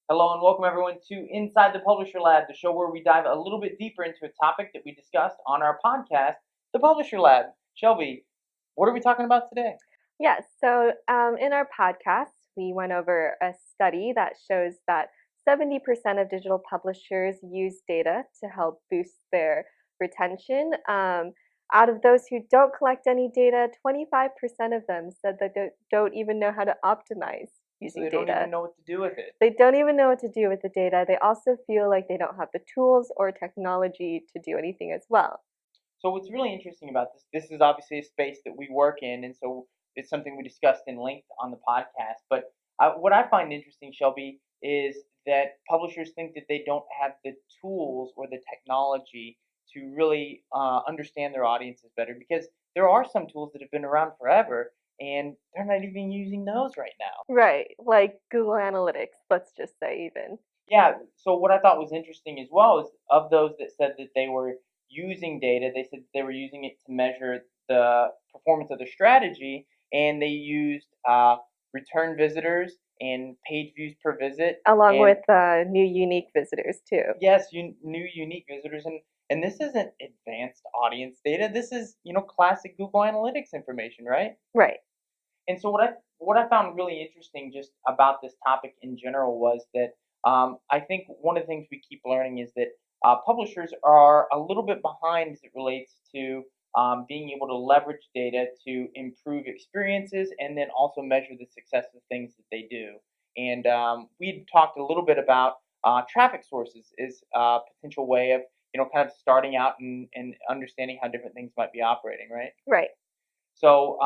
Hello and welcome everyone to Inside the Publisher Lab, the show where we dive a little bit deeper into a topic that we discussed on our podcast, The Publisher Lab. Shelby, what are we talking about today? Yes, in our podcast, we went over a study that shows that 70% of digital publishers use data to help boost their retention. Out of those who don't collect any data, 25% of them said that they don't even know how to optimize So using they don't data. even know what to do with it. They don't even know what to do with the data. They also feel like they don't have the tools or technology to do anything as well. So what's really interesting about this is obviously a space that we work in, and so it's something we discussed in length on the podcast. But what I find interesting, Shelby, is that publishers think that they don't have the tools or the technology to really understand their audiences better, because there are some tools that have been around forever, and they're not even using those right now. Right, like Google Analytics, let's just say even. Yeah, so what I thought was interesting as well is of those that said that they were using data, they said they were using it to measure the performance of their strategy, and they used return visitors and page views per visit, Along and with new unique visitors too. yes, new unique visitors, and this isn't advanced audience data. This is classic Google Analytics information, right? Right. And so what I found really interesting just about this topic in general was that I think one of the things we keep learning is that publishers are a little bit behind as it relates to being able to leverage data to improve experiences and then also measure the success of things that they do. And we talked a little bit about traffic sources is a potential way of kind of starting out and understanding how different things might be operating, right? Right. So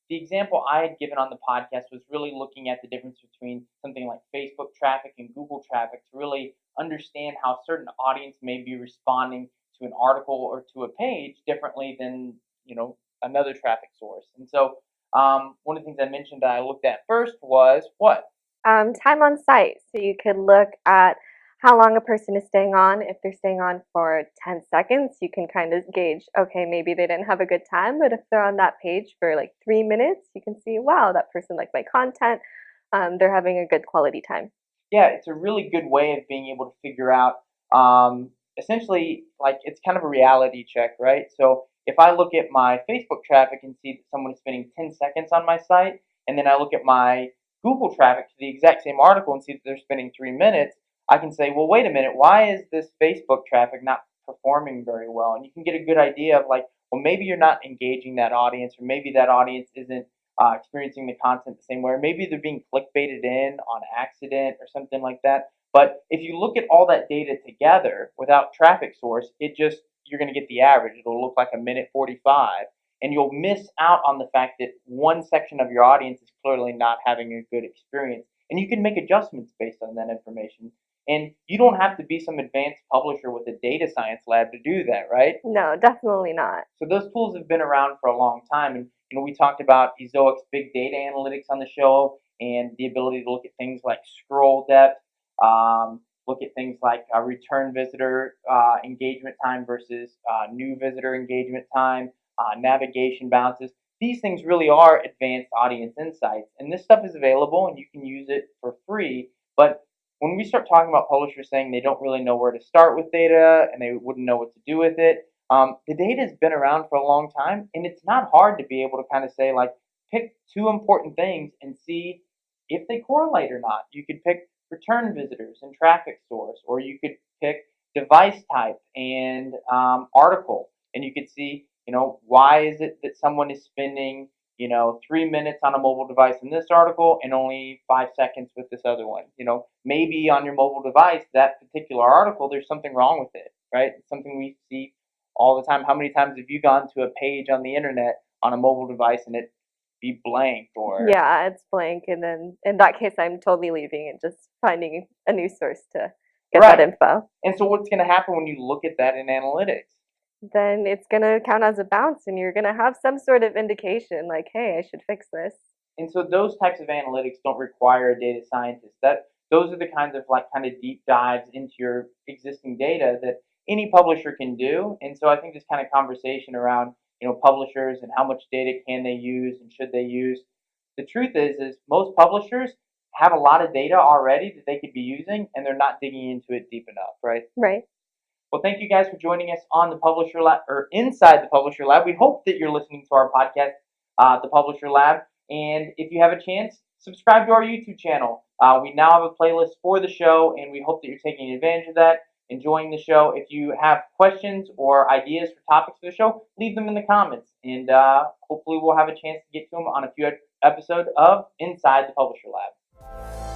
the example I had given on the podcast was really looking at the difference between something like Facebook traffic and Google traffic to really understand how certain audience may be responding to an article or to a page differently than another traffic source. And so one of the things I mentioned that I looked at first was what? Time on site. So you could look at how long a person is staying on. If they're staying on for 10 seconds, you can kind of gauge, okay, maybe they didn't have a good time. But if they're on that page for like 3 minutes, you can see, wow, that person liked my content. They're having a good quality time. Yeah, it's a really good way of being able to figure out essentially, like, it's kind of a reality check, right? So if I look at my Facebook traffic and see that someone is spending 10 seconds on my site, and then I look at my Google traffic to the exact same article and see that they're spending 3 minutes, I can say, well, wait a minute, why is this Facebook traffic not performing very well? And you can get a good idea of, like, well, maybe you're not engaging that audience, or maybe that audience isn't experiencing the content the same way, or maybe they're being clickbaited in on accident or something like that. But if you look at all that data together without traffic source, you're going to get the average. It'll look like a minute 45, and you'll miss out on the fact that one section of your audience is clearly not having a good experience, and you can make adjustments based on that information. And you don't have to be some advanced publisher with a data science lab to do that, right? No, definitely not. So those tools have been around for a long time, and we talked about Ezoic's big data analytics on the show, and the ability to look at things like scroll depth, look at things like return visitor engagement time versus new visitor engagement time, navigation bounces. These things really are advanced audience insights, and this stuff is available, and you can use it for free. But when we start talking about publishers saying they don't really know where to start with data and they wouldn't know what to do with it, the data has been around for a long time, and it's not hard to be able to kind of say, like, pick two important things and see if they correlate or not. You could pick return visitors and traffic source, or you could pick device type and article, and you could see, why is it that someone is spending 3 minutes on a mobile device in this article and only 5 seconds with this other one. Maybe on your mobile device, that particular article, there's something wrong with it, right? It's something we see all the time. How many times have you gone to a page on the internet on a mobile device and it be blank, or Yeah, it's blank. And then in that case, I'm totally leaving and just finding a new source to get that right? info. And so what's going to happen when you look at that in analytics? Then it's going to count as a bounce and you're going to have some sort of indication like, hey, I should fix this. And so those types of analytics don't require a data scientist. That those are the kinds of, like, kind of deep dives into your existing data that any publisher can do. And so I think this kind of conversation around publishers and how much data can they use and should they use. The truth is most publishers have a lot of data already that they could be using, and they're not digging into it deep enough, right? Right. Well, thank you guys for joining us on the Publisher Lab or inside the Publisher Lab. We hope that you're listening to our podcast, the Publisher Lab. And if you have a chance, subscribe to our YouTube channel. We now have a playlist for the show, and we hope that you're taking advantage of that, enjoying the show. If you have questions or ideas for topics for the show, leave them in the comments, and hopefully we'll have a chance to get to them on a few episodes of Inside the Publisher Lab.